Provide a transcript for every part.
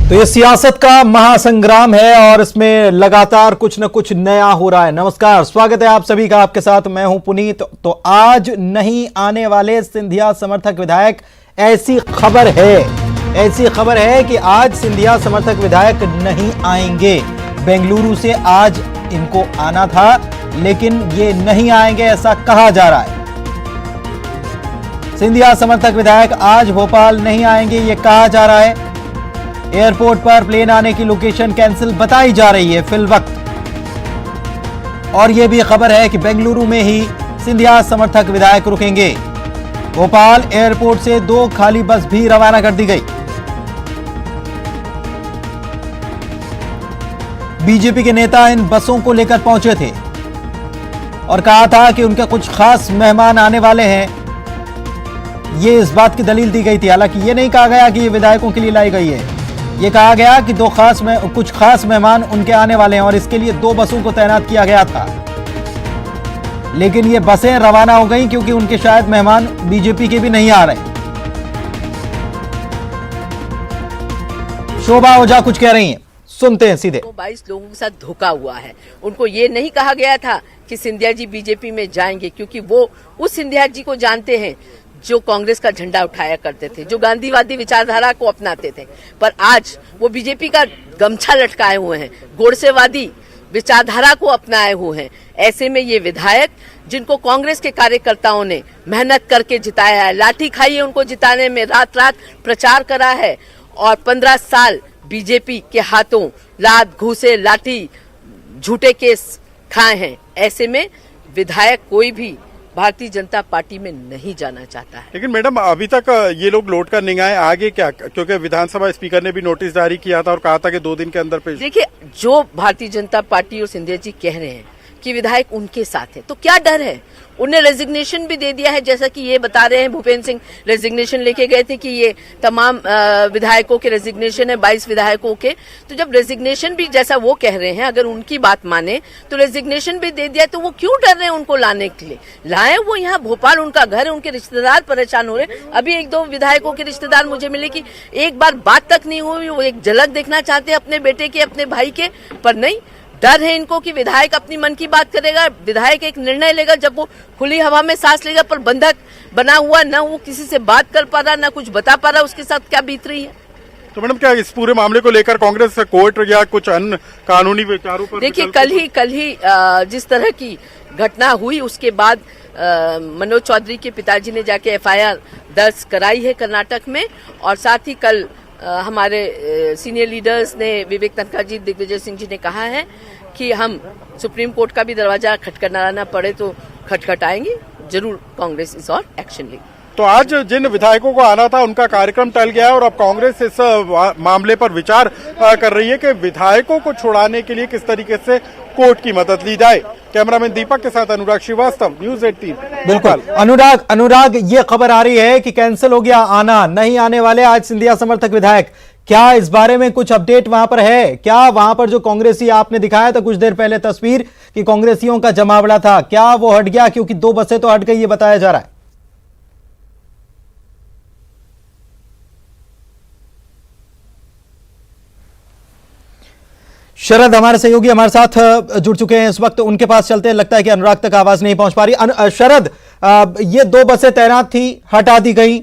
तो ये सियासत का महासंग्राम है और इसमें लगातार कुछ न कुछ नया हो रहा है। नमस्कार, स्वागत है आप सभी का। आपके साथ मैं हूं पुनीत। तो आज नहीं आने वाले सिंधिया समर्थक विधायक, ऐसी खबर है कि आज सिंधिया समर्थक विधायक नहीं आएंगे। बेंगलुरु से आज इनको आना था लेकिन ये नहीं आएंगे, ऐसा कहा जा रहा है। सिंधिया समर्थक विधायक आज भोपाल नहीं आएंगे, ये कहा जा रहा है। एयरपोर्ट पर प्लेन आने की लोकेशन कैंसिल बताई जा रही है फिल वक्त। और यह भी खबर है कि बेंगलुरु में ही सिंधिया समर्थक विधायक रुकेंगे। भोपाल एयरपोर्ट से 2 खाली बस भी रवाना कर दी गई। बीजेपी के नेता इन बसों को लेकर पहुंचे थे और कहा था कि उनके कुछ खास मेहमान आने वाले हैं। ये इस बात की दलील दी गई थी। हालांकि ये नहीं कहा गया कि ये विधायकों के लिए लाई गई है। ये कहा गया कि कुछ खास मेहमान उनके आने वाले हैं और इसके लिए 2 बसों को तैनात किया गया था। लेकिन ये बसें रवाना हो गई क्योंकि उनके शायद मेहमान बीजेपी के भी नहीं आ रहे। शोभा ओझा कुछ कह रही हैं, सुनते हैं सीधे। 22 लोगों के साथ धोखा हुआ है। उनको ये नहीं कहा गया था कि सिंधिया जी बीजेपी में जाएंगे, क्योंकि वो उस सिंधिया जी को जानते हैं जो कांग्रेस का झंडा उठाया करते थे, जो गांधीवादी विचारधारा को अपनाते थे। पर आज वो बीजेपी का गमछा लटकाए हुए हैं, गोडसेवादी विचारधारा को अपनाए हुए हैं। ऐसे में ये विधायक, जिनको कांग्रेस के कार्यकर्ताओं ने मेहनत करके जिताया है, लाठी खाई है उनको जिताने में, रात रात प्रचार करा है और 15 साल बीजेपी के हाथों लात, घूसे, लाठी, झूठे केस खाए हैं। ऐसे में विधायक कोई भी भारतीय जनता पार्टी में नहीं जाना चाहता है। लेकिन मैडम, अभी तक ये लोग लौट कर नहीं आए, आगे क्या? क्योंकि विधानसभा स्पीकर ने भी नोटिस जारी किया था और कहा था कि 2 दिन के अंदर पेश। देखिए, जो भारतीय जनता पार्टी और सिंधिया जी कह रहे हैं कि विधायक उनके साथ है, तो क्या डर है? उन्हें रेजिग्नेशन भी दे दिया है, जैसा कि ये बता रहे हैं भूपेंद्र सिंह रेजिग्नेशन लेके गए थे कि ये तमाम विधायकों के रेजिग्नेशन है, 22 विधायकों के। तो जब रेजिग्नेशन भी, जैसा वो कह रहे हैं, अगर उनकी बात माने तो रेजिग्नेशन भी दे दिया, तो वो क्यों डर रहे हैं उनको लाने के लिए? लाए वो यहाँ, भोपाल उनका घर है, उनके रिश्तेदार परेशान हो रहे हैं। अभी 1-2 विधायकों के रिश्तेदार मुझे मिले कि एक बार बात तक नहीं हुई, वो एक झलक देखना चाहते हैं अपने बेटे के, अपने भाई के, पर नहीं। डर है इनको कि विधायक अपनी मन की बात करेगा, विधायक एक निर्णय लेगा, जब वो खुली हवा में सांस लेगा, पर बंधक बना हुआ, ना वो किसी से बात कर पा रहा, ना कुछ बता पा रहा, उसके साथ क्या बीत रही है। तो मैडम, क्या इस पूरे मामले को लेकर कांग्रेस कोर्ट या कुछ अन्य कानूनी विचारों पर? देखिए, कल ही जिस तरह की घटना हुई, उसके बाद मनोज चौधरी के पिताजी ने जाके FIR दर्ज कराई है कर्नाटक में। और साथ ही कल हमारे सीनियर लीडर्स ने, विवेक तनखा जी, दिग्विजय सिंह जी ने कहा है कि हम सुप्रीम कोर्ट का भी दरवाजा खटखटाना पड़े तो खटखटाएंगे, जरूर कांग्रेस इस और एक्शन लेगी। तो आज जिन विधायकों को आना था उनका कार्यक्रम टल गया है और अब कांग्रेस इस मामले पर विचार कर रही है कि विधायकों को छुड़ाने के लिए किस तरीके से कोर्ट की मदद ली जाए। कैमरामैन दीपक के साथ अनुराग श्रीवास्तव, न्यूज़ 18। बिल्कुल अनुराग, ये खबर आ रही है कि कैंसिल हो गया आना, नहीं आने वाले आज सिंधिया समर्थक विधायक। क्या इस बारे में कुछ अपडेट वहां पर है? क्या वहां पर जो कांग्रेसी आपने दिखाया था कुछ देर पहले तस्वीर कि कांग्रेसियों का जमावड़ा था, क्या वो हट गया? क्योंकि 2 बसें तो हट गई, ये बताया जा रहा है। शरद हमारे सहयोगी हमारे साथ जुड़ चुके हैं इस वक्त, उनके पास चलते हैं। लगता है कि अनुराग तक आवाज नहीं पहुंच पा रही। शरद, ये 2 बसें तैनात थी, हटा दी गई,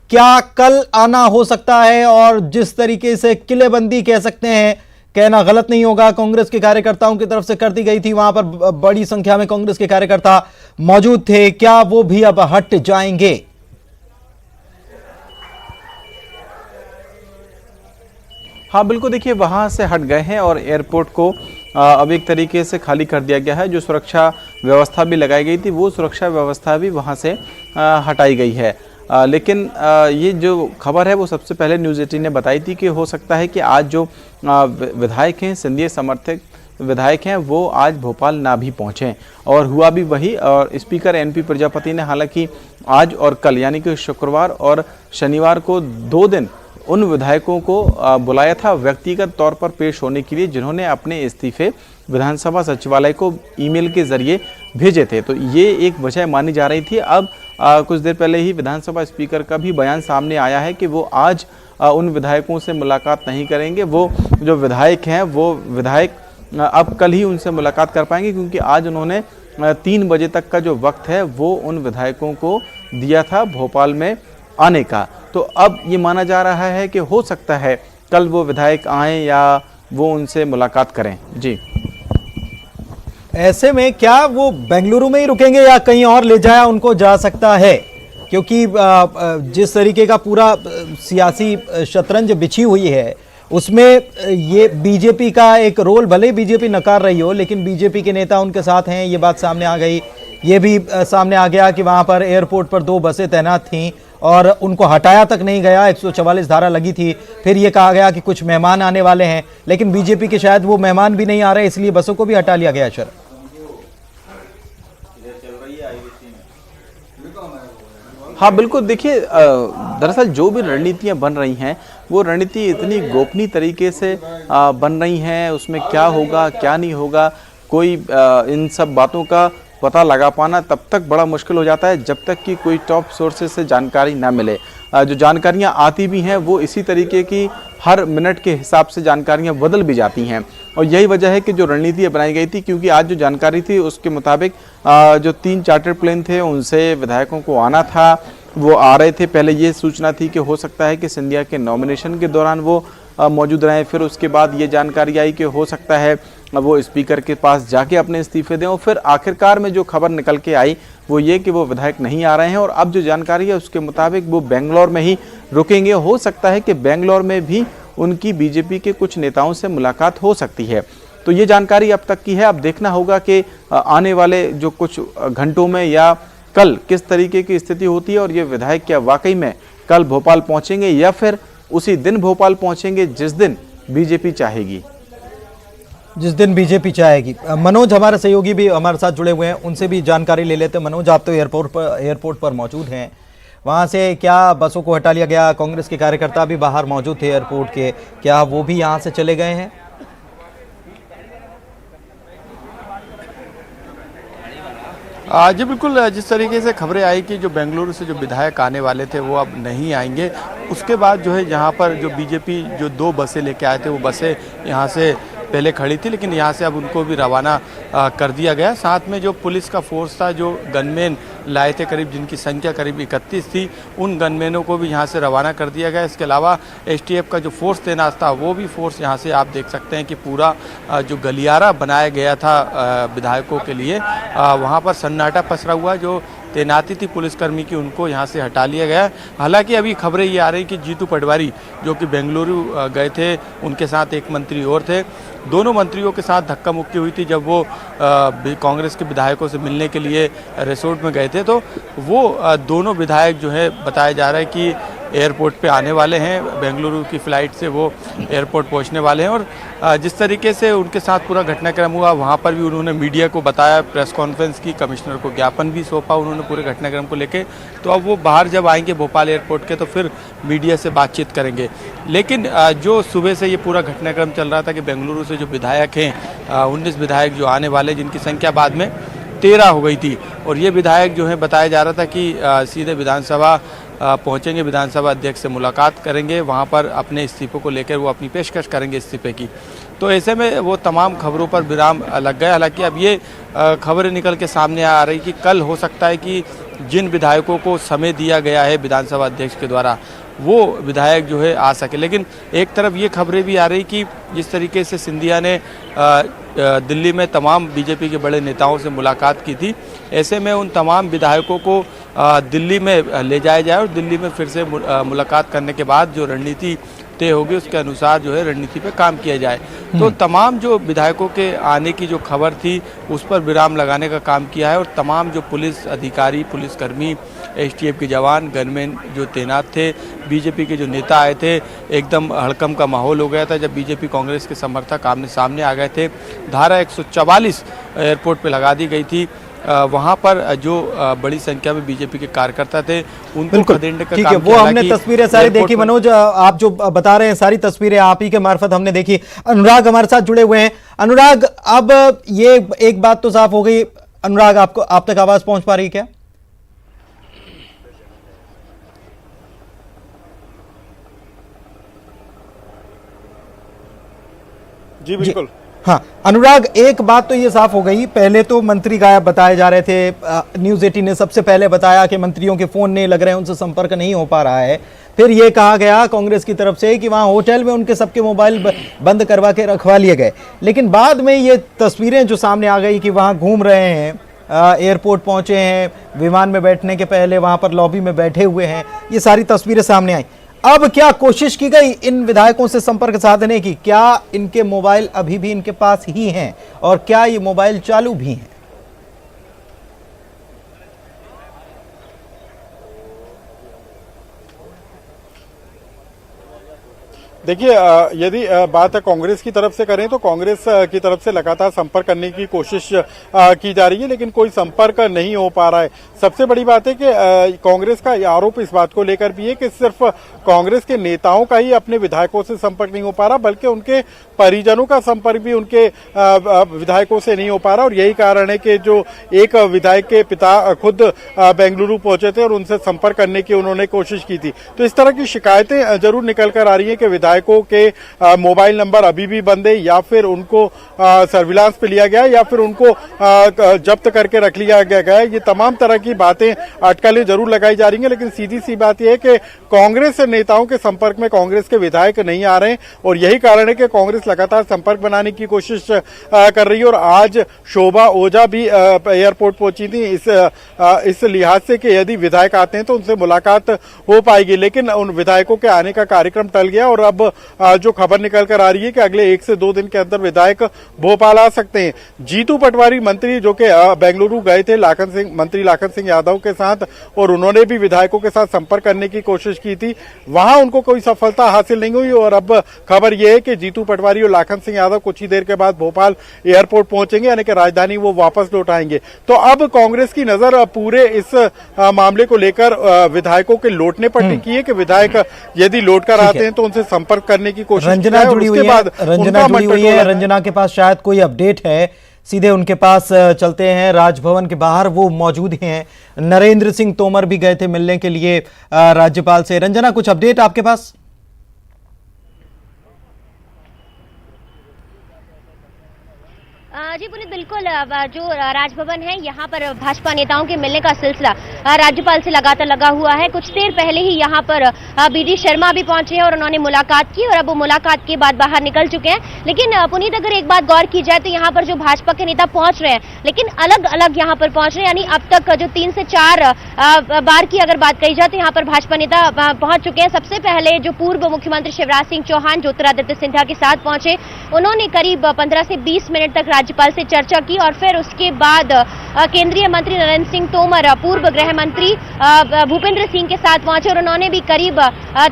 क्या कल आना हो सकता है? और जिस तरीके से किलेबंदी कह सकते हैं, कहना गलत नहीं होगा, कांग्रेस के कार्यकर्ताओं की तरफ से कर दी गई थी, वहां पर बड़ी संख्या में कांग्रेस के कार्यकर्ता मौजूद थे, क्या वो भी अब हट जाएंगे? हाँ बिल्कुल, देखिए वहाँ से हट गए हैं और एयरपोर्ट को अब एक तरीके से खाली कर दिया गया है। जो सुरक्षा व्यवस्था भी लगाई गई थी, वो सुरक्षा व्यवस्था भी वहाँ से हटाई गई है। लेकिन ये जो खबर है वो सबसे पहले न्यूज़ 18 ने बताई थी कि हो सकता है कि आज जो विधायक हैं, सिंधिया समर्थक विधायक हैं, वो आज भोपाल ना भी पहुँचें। और हुआ भी वही। और स्पीकर NP प्रजापति ने हालांकि आज और कल, यानी कि शुक्रवार और शनिवार को 2 दिन उन विधायकों को बुलाया था व्यक्तिगत तौर पर पेश होने के लिए, जिन्होंने अपने इस्तीफे विधानसभा सचिवालय को ईमेल के जरिए भेजे थे। तो ये एक वजह मानी जा रही थी। अब कुछ देर पहले ही विधानसभा स्पीकर का भी बयान सामने आया है कि वो आज उन विधायकों से मुलाकात नहीं करेंगे। वो जो विधायक हैं वो विधायक अब कल ही उनसे मुलाकात कर पाएंगे, क्योंकि आज उन्होंने 3 बजे तक का जो वक्त है वो उन विधायकों को दिया था भोपाल में आने का। तो अब ये माना जा रहा है कि हो सकता है कल वो विधायक आएँ या वो उनसे मुलाकात करें। जी, ऐसे में क्या वो बेंगलुरु में ही रुकेंगे या कहीं और ले जाया उनको जा सकता है? क्योंकि जिस तरीके का पूरा सियासी शतरंज बिछी हुई है उसमें ये बीजेपी का एक रोल, भले ही बीजेपी नकार रही हो, लेकिन बीजेपी के नेता उनके साथ हैं, ये बात सामने आ गई। ये भी सामने आ गया कि वहां पर एयरपोर्ट पर 2 बसें तैनात थीं और उनको हटाया तक नहीं गया, 144 धारा लगी थी। फिर ये कहा गया कि कुछ मेहमान आने वाले हैं, लेकिन बीजेपी के शायद वो मेहमान भी नहीं आ रहे, इसलिए बसों को भी हटा लिया गया। सर, हाँ बिल्कुल, देखिए दरअसल जो भी रणनीतियाँ बन रही हैं वो रणनीति इतनी गोपनीय तरीके से बन रही हैं, उसमें क्या होगा क्या नहीं होगा कोई इन सब बातों का पता लगा पाना तब तक बड़ा मुश्किल हो जाता है जब तक कि कोई टॉप सोर्सेज से जानकारी ना मिले। जो जानकारियाँ आती भी हैं वो इसी तरीके की हर मिनट के हिसाब से जानकारियाँ बदल भी जाती हैं, और यही वजह है कि जो रणनीति बनाई गई थी, क्योंकि आज जो जानकारी थी उसके मुताबिक जो 3 चार्टर प्लेन थे उनसे विधायकों को आना था, वो आ रहे थे। पहले ये सूचना थी कि हो सकता है कि सिंधिया के नॉमिनेशन के दौरान वो मौजूद रहें, फिर उसके बाद ये जानकारी आई कि हो सकता है वो स्पीकर के पास जाके अपने इस्तीफे दें, और फिर आखिरकार में जो खबर निकल के आई वो ये कि वो विधायक नहीं आ रहे हैं, और अब जो जानकारी है उसके मुताबिक वो बेंगलोर में ही रुकेंगे। हो सकता है कि बेंगलोर में भी उनकी बीजेपी के कुछ नेताओं से मुलाकात हो सकती है। तो ये जानकारी अब तक की है। अब देखना होगा कि आने वाले जो कुछ घंटों में या कल किस तरीके की स्थिति होती है, और ये विधायक क्या वाकई में कल भोपाल पहुंचेंगे या फिर उसी दिन भोपाल पहुंचेंगे जिस दिन बीजेपी चाहेगी। चाहेगी। मनोज हमारे सहयोगी भी हमारे साथ जुड़े हुए हैं, उनसे भी जानकारी ले लेते हैं। मनोज, आप तो एयरपोर्ट पर मौजूद हैं, वहां से क्या बसों को हटा लिया गया? कांग्रेस के कार्यकर्ता भी बाहर मौजूद थे एयरपोर्ट के, क्या वो भी यहां से चले गए हैं? जी बिल्कुल, जिस तरीके से खबरें आई कि जो बेंगलुरु से जो विधायक आने वाले थे वो अब नहीं आएंगे, उसके बाद जो है यहाँ पर जो बीजेपी जो 2 बसें लेके आए थे वो बसें यहाँ से पहले खड़ी थी, लेकिन यहाँ से अब उनको भी रवाना कर दिया गया। साथ में जो पुलिस का फोर्स था, जो गनमैन लाए थे करीब, जिनकी संख्या करीब 31 थी, उन गनमैनों को भी यहाँ से रवाना कर दिया गया। इसके अलावा एसटीएफ का जो फोर्स तैनात था वो भी फोर्स यहाँ से आप देख सकते हैं कि पूरा जो गलियारा बनाया गया था विधायकों के लिए, वहाँ पर सन्नाटा पसरा हुआ। जो तैनाती थी पुलिसकर्मी की उनको यहाँ से हटा लिया गया। हालांकि अभी खबरें ये आ रही कि जीतू पटवारी जो कि बेंगलुरु गए थे, उनके साथ एक मंत्री और थे, दोनों मंत्रियों के साथ धक्का मुक्की हुई थी जब वो कांग्रेस के विधायकों से मिलने के लिए रिसोर्ट में गए थे। तो वो दोनों विधायक जो है बताया जा रहा है कि एयरपोर्ट पे आने वाले हैं, बेंगलुरु की फ़्लाइट से वो एयरपोर्ट पहुंचने वाले हैं। और जिस तरीके से उनके साथ पूरा घटनाक्रम हुआ, वहां पर भी उन्होंने मीडिया को बताया, प्रेस कॉन्फ्रेंस की, कमिश्नर को ज्ञापन भी सौंपा उन्होंने पूरे घटनाक्रम को लेके। तो अब वो बाहर जब आएंगे भोपाल एयरपोर्ट के तो फिर मीडिया से बातचीत करेंगे। लेकिन जो सुबह से ये पूरा घटनाक्रम चल रहा था कि बेंगलुरु से जो विधायक हैं 19 विधायक जो आने वाले, जिनकी संख्या बाद में 13 हो गई थी, और ये विधायक जो है बताया जा रहा था कि सीधे विधानसभा पहुंचेंगे, विधानसभा अध्यक्ष से मुलाकात करेंगे, वहां पर अपने इस्तीफों को लेकर वो अपनी पेशकश करेंगे इस्तीफे की। तो ऐसे में वो तमाम खबरों पर विराम लग गया। हालांकि अब ये खबरें निकल के सामने आ रही कि कल हो सकता है कि जिन विधायकों को समय दिया गया है विधानसभा अध्यक्ष के द्वारा वो विधायक जो है आ सके। लेकिन एक तरफ ये खबरें भी आ रही कि जिस तरीके से सिंधिया ने दिल्ली में तमाम बीजेपी के बड़े नेताओं से मुलाकात की थी, ऐसे में उन तमाम विधायकों को दिल्ली में ले जाया जाए और दिल्ली में फिर से मुलाकात करने के बाद जो रणनीति तय होगी उसके अनुसार जो है रणनीति पे काम किया जाए। तो तमाम जो विधायकों के आने की जो खबर थी उस पर विराम लगाने का काम किया है, और तमाम जो पुलिस अधिकारी, पुलिसकर्मी, एसटीएफ के जवान, गनमैन जो तैनात थे, बीजेपी के जो नेता आए थे, एकदम हड़कंप का माहौल हो गया था जब बीजेपी कांग्रेस के समर्थक आमने सामने आ गए थे। धारा 144 एयरपोर्ट पे लगा दी गई थी वहाँ पर जो बड़ी संख्या में बीजेपी के कार्यकर्ता थे उनको बिल्कुल खदेड़ने का ठीक है। काम वो किया। हमने हालांकि तस्वीरें सारी एयरपोर्ट देखी पर- मनोज, आप जो बता रहे हैं सारी तस्वीरें आप ही के मार्फत हमने देखी। अनुराग हमारे साथ जुड़े हुए हैं। अनुराग, अब ये एक बात तो साफ हो गई, अनुराग आपको आप तक आवाज पहुंच पा रही है क्या? जी बिल्कुल। हाँ अनुराग, एक बात तो ये साफ हो गई, पहले तो मंत्री गायब बताए जा रहे थे। न्यूज़ 18 ने सबसे पहले बताया कि मंत्रियों के फोन नहीं लग रहे हैं, उनसे संपर्क नहीं हो पा रहा है। फिर ये कहा गया कांग्रेस की तरफ से कि वहां होटल में उनके सबके मोबाइल बंद करवा के रखवा लिए गए। लेकिन बाद में ये तस्वीरें जो सामने आ गई कि वहां घूम रहे हैं, एयरपोर्ट पहुंचे हैं, विमान में बैठने के पहले वहां पर लॉबी में बैठे हुए हैं, ये सारी तस्वीरें सामने आई। अब क्या कोशिश की गई इन विधायकों से संपर्क साधने की? क्या इनके मोबाइल अभी भी इनके पास ही हैं और क्या ये मोबाइल चालू भी हैं? देखिए, यदि बात कांग्रेस की तरफ से करें तो कांग्रेस की तरफ से लगातार संपर्क करने की कोशिश की जा रही है, लेकिन कोई संपर्क नहीं हो पा रहा है। सबसे बड़ी बात है कि कांग्रेस का आरोप इस बात को लेकर भी है कि सिर्फ कांग्रेस के नेताओं का ही अपने विधायकों से संपर्क नहीं हो पा रहा, बल्कि उनके परिजनों का संपर्क भी उनके विधायकों से नहीं हो पा रहा। और यही कारण है कि जो एक विधायक के पिता खुद बेंगलुरु पहुंचे थे और उनसे संपर्क करने की उन्होंने कोशिश की थी। तो इस तरह की शिकायतें जरूर निकल कर आ रही है कि विधायकों के मोबाइल नंबर अभी भी बंद है, या फिर उनको सर्विलांस पे लिया गया, या फिर उनको जब्त करके रख लिया गया है। ये तमाम तरह की बातें अटकलें जरूर लगाई जा रही हैं, लेकिन सीधी सी बात यह है कि कांग्रेस नेताओं के संपर्क में कांग्रेस के विधायक नहीं आ रहे हैं, और यही कारण है कि कांग्रेस लगातार संपर्क बनाने की कोशिश कर रही है। और आज शोभा ओझा भी एयरपोर्ट पहुंची थी इस लिहाज से कि यदि विधायक आते हैं तो उनसे मुलाकात हो पाएगी, लेकिन उन विधायकों के आने का कार्यक्रम टल गया। और अब जो खबर निकल कर आ रही है कि अगले 1 से 2 दिन के अंदर विधायक भोपाल आ सकते हैं। जीतू पटवारी मंत्री जो कि बेंगलुरु गए थे मंत्री लाखन सिंह यादव के साथ, और उन्होंने भी विधायकों के साथ संपर्क करने की कोशिश की थी, वहां उनको कोई सफलता हासिल नहीं हुई। और अब खबर यह है कि जीतू पटवारी और लाखन सिंह यादव कुछ ही देर के बाद भोपाल एयरपोर्ट पहुंचेंगे, यानी कि राजधानी वो वापस लौट आएंगे। तो अब कांग्रेस की नजर पूरे इस मामले को लेकर विधायकों के लौटने पर टिकी है कि विधायक यदि लौट कर आते हैं तो उनसे संपर्क करने की कोशिश। रंजना जुड़ी हुई है, रंजना के पास शायद कोई अपडेट है, सीधे उनके पास चलते हैं। राजभवन के बाहर वो मौजूद हैं, नरेंद्र सिंह तोमर भी गए थे मिलने के लिए राज्यपाल से। रंजना, कुछ अपडेट आपके पास? जी पुनीत, बिल्कुल जो राजभवन है यहाँ पर भाजपा नेताओं के मिलने का सिलसिला राज्यपाल से लगातार लगा हुआ है। कुछ देर पहले ही यहाँ पर बीडी शर्मा भी पहुंचे हैं और उन्होंने मुलाकात की, और अब वो मुलाकात के बाद बाहर निकल चुके हैं। लेकिन पुनीत, अगर एक बात गौर की जाए तो यहाँ पर जो भाजपा के नेता पहुंच रहे हैं, लेकिन अलग अलग यहाँ पर पहुंच रहे हैं, यानी अब तक जो 3 से 4 बार की अगर बात कही जाए तो यहाँ पर भाजपा नेता पहुंच चुके हैं। सबसे पहले जो पूर्व मुख्यमंत्री शिवराज सिंह चौहान ज्योतिरादित्य सिंधिया के साथ पहुंचे, उन्होंने करीब 15 से 20 मिनट तक राज्यपाल से चर्चा की, और फिर उसके बाद केंद्रीय मंत्री नरेंद्र सिंह तोमर पूर्व गृह मंत्री भूपेंद्र सिंह के साथ पहुंचे, और उन्होंने भी करीब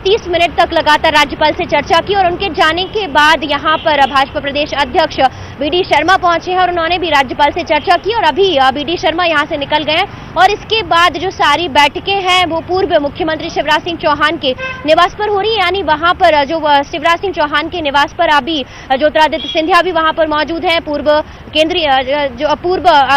30 मिनट तक लगातार राज्यपाल से चर्चा की। और उनके जाने के बाद यहां पर भाजपा प्रदेश अध्यक्ष बीडी शर्मा पहुंचे हैं और उन्होंने भी राज्यपाल से चर्चा की, और अभी बीडी शर्मा यहां से निकल गए हैं। और इसके बाद जो सारी बैठकें हैं वो पूर्व मुख्यमंत्री शिवराज सिंह चौहान के निवास पर हो रही है, यानी वहां पर जो शिवराज सिंह चौहान के निवास पर अभी ज्योतिरादित्य सिंधिया भी वहां पर मौजूद है। पूर्व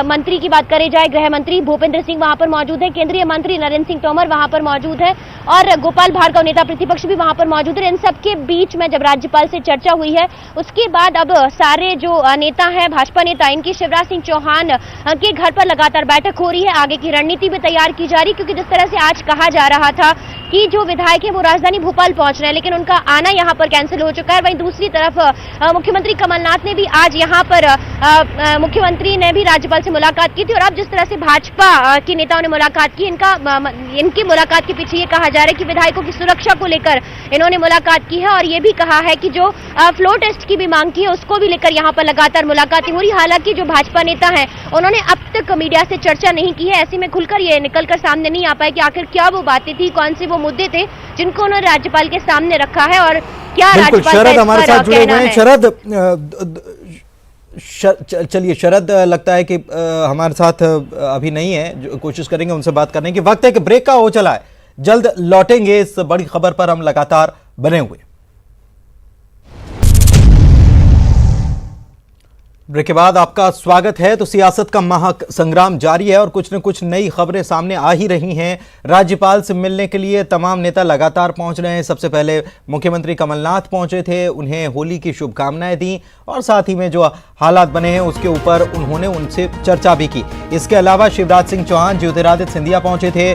मंत्री की बात करी जाए, गृह मंत्री भूपेंद्र सिंह वहां पर मौजूद है, केंद्रीय मंत्री नरेंद्र सिंह तोमर वहां पर मौजूद है, और गोपाल भार्गव नेता प्रतिपक्ष भी वहां पर मौजूद है। इन सबके बीच में जब राज्यपाल से चर्चा हुई है, उसके बाद अब सारे जो नेता हैं, भाजपा नेता, इनकी शिवराज सिंह चौहान के घर पर लगातार बैठक हो रही है। आगे की रणनीति भी तैयार की जा रही, क्योंकि जिस तरह से आज कहा जा रहा था कि जो विधायक है वो राजधानी भोपाल पहुंच रहे हैं, लेकिन उनका आना यहां पर कैंसिल हो चुका है। वहीं दूसरी तरफ मुख्यमंत्री कमलनाथ ने भी आज यहां पर मुख्यमंत्री ने भी राज्यपाल से मुलाकात की थी, और अब जिस तरह से भाजपा के नेताओं ने मुलाकात की, इनकी मुलाकात के पीछे ये कहा जा रहा है कि विधायकों की सुरक्षा को लेकर इन्होंने मुलाकात की है, और ये भी कहा है कि जो फ्लो टेस्ट की भी मांग की है उसको भी लेकर यहाँ पर लगातार मुलाकातें हो रही। हालांकि जो भाजपा नेता हैं उन्होंने अब तक मीडिया से चर्चा नहीं की है, ऐसे में खुलकर ये निकलकर सामने नहीं आ पाए कि आखिर क्या वो बातें थी, कौन से वो मुद्दे थे जिनको उन्होंने राज्यपाल के सामने रखा है, और क्या राज्यपाल शरद हमारे साथ जुड़े हुए हैं। शरद, चलिए शरद, लगता है कि हमारे साथ अभी नहीं है, जो कोशिश करेंगे उनसे बात करने की। वक्त है कि ब्रेक का हो चला है, जल्द लौटेंगे। इस बड़ी खबर पर हम लगातार बने हुए। ब्रेक के बाद आपका स्वागत है। तो सियासत का महासंग्राम जारी है और कुछ न कुछ नई खबरें सामने आ ही रही हैं। राज्यपाल से मिलने के लिए तमाम नेता लगातार पहुंच रहे हैं। सबसे पहले मुख्यमंत्री कमलनाथ पहुंचे थे, उन्हें होली की शुभकामनाएं दी और साथ ही में जो हालात बने हैं उसके ऊपर उन्होंने उनसे चर्चा भी की। इसके अलावा शिवराज सिंह चौहान, ज्योतिरादित्य सिंधिया पहुंचे थे,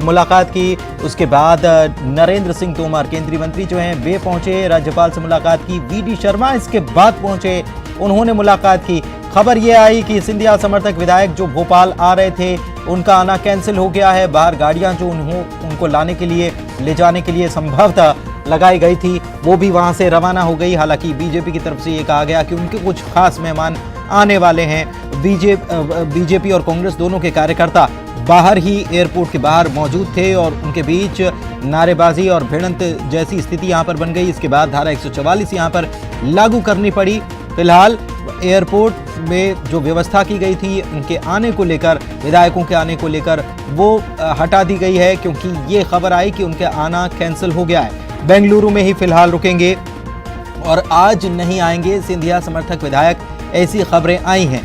मुलाकात की। उसके बाद नरेंद्र सिंह तोमर, केंद्रीय मंत्री जो हैं, वे पहुंचे, राज्यपाल से मुलाकात की। वी.डी. शर्मा इसके बाद पहुंचे, उन्होंने मुलाकात की। खबर यह आई कि सिंधिया समर्थक विधायक जो भोपाल आ रहे थे उनका आना कैंसिल हो गया है। बाहर गाड़ियां जो उनको लाने के लिए, ले जाने के लिए संभवतः लगाई गई थी, वो भी वहां से रवाना हो गई। हालांकि बीजेपी की तरफ से ये कहा गया कि उनके कुछ खास मेहमान आने वाले हैं। बीजेपी और कांग्रेस दोनों के कार्यकर्ता बाहर ही, एयरपोर्ट के बाहर मौजूद थे और उनके बीच नारेबाजी और भिड़ंत जैसी स्थिति यहां पर बन गई। इसके बाद धारा 144 यहां पर लागू करनी पड़ी। फिलहाल एयरपोर्ट में जो व्यवस्था की गई थी उनके आने को लेकर, विधायकों के आने को लेकर, वो हटा दी गई है क्योंकि ये खबर आई कि उनके आना कैंसिल हो गया है। बेंगलुरु में ही फिलहाल रुकेंगे और आज नहीं आएंगे सिंधिया समर्थक विधायक, ऐसी खबरें आई हैं।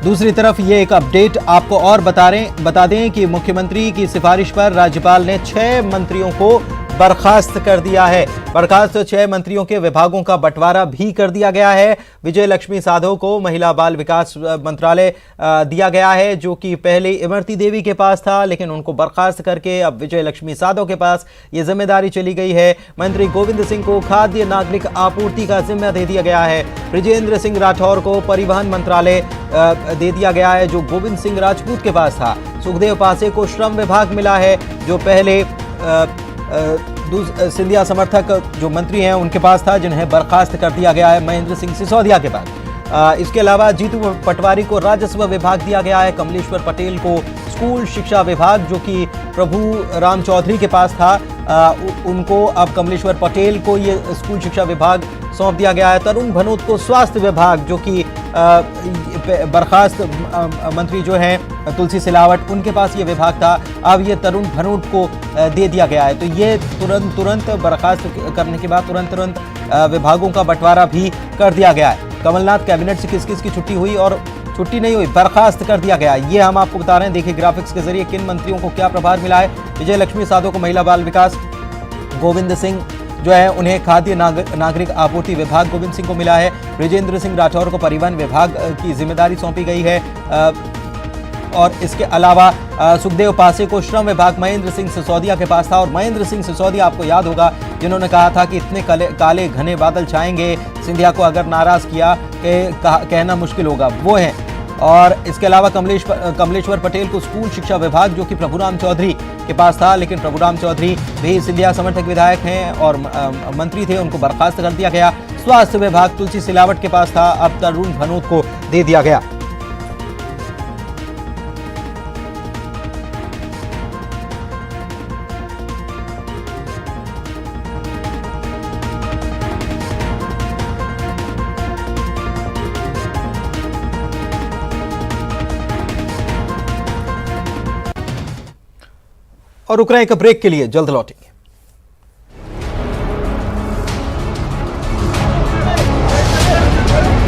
दूसरी तरफ ये एक अपडेट आपको और बता दें कि मुख्यमंत्री की सिफारिश पर राज्यपाल ने 6 मंत्रियों को बर्खास्त कर दिया है। बर्खास्त 6 मंत्रियों के विभागों का बंटवारा भी कर दिया गया है। विजय लक्ष्मी साधो को महिला बाल विकास मंत्रालय दिया गया है, जो कि पहले इमरती देवी के पास था, लेकिन उनको बर्खास्त करके अब विजय लक्ष्मी साधो के पास ये जिम्मेदारी चली गई है। मंत्री गोविंद सिंह को खाद्य नागरिक आपूर्ति का जिम्मा दे दिया गया है। बृजेंद्र सिंह राठौर को परिवहन मंत्रालय दे दिया गया है, जो गोविंद सिंह राजपूत के पास था। सुखदेव पासे को श्रम विभाग मिला है, जो पहले सिंधिया समर्थक जो मंत्री हैं उनके पास था, जिन्हें बर्खास्त कर दिया गया है महेंद्र सिंह सिसोदिया के पास। इसके अलावा जीतू पटवारी को राजस्व विभाग दिया गया है। कमलेश्वर पटेल को स्कूल शिक्षा विभाग, जो कि प्रभु राम चौधरी के पास था, उनको अब कमलेश्वर पटेल को ये स्कूल शिक्षा विभाग सौंप दिया गया है। तरुण भनोत को स्वास्थ्य विभाग, जो कि बर्खास्त मंत्री जो हैं तुलसी सिलावट, उनके पास ये विभाग था, अब ये तरुण भनोट को दे दिया गया है। तो ये तुरंत बर्खास्त करने के बाद तुरंत विभागों का बंटवारा भी कर दिया गया है। कमलनाथ कैबिनेट से किस किस की छुट्टी हुई और छुट्टी नहीं हुई, बर्खास्त कर दिया गया, ये हम आपको बता रहे हैं। देखिए ग्राफिक्स के जरिए किन मंत्रियों को क्या प्रभार मिला है। विजय लक्ष्मी साधो को महिला बाल विकास, गोविंद सिंह जो है उन्हें खाद्य नागरिक आपूर्ति विभाग गोविंद सिंह को मिला है। बृजेंद्र सिंह राठौर को परिवहन विभाग की जिम्मेदारी सौंपी गई है। और इसके अलावा सुखदेव पासे को श्रम विभाग महेंद्र सिंह सिसोदिया के पास था। और महेंद्र सिंह सिसोदिया, आपको याद होगा, जिन्होंने कहा था कि इतने काले घने बादल छाएंगे, सिंधिया को अगर नाराज किया कहना मुश्किल होगा, वो है। और इसके अलावा कमलेश्वर पटेल को स्कूल शिक्षा विभाग, जो कि प्रभुराम चौधरी के पास था, लेकिन प्रभुराम चौधरी भी सिंधिया समर्थक विधायक हैं और मंत्री थे, उनको बर्खास्त कर दिया गया। स्वास्थ्य विभाग तुलसी सिलावट के पास था, अब तरुण भनोत को दे दिया गया। और रुक रहे हैं एक ब्रेक के लिए, जल्द लौटेंगे।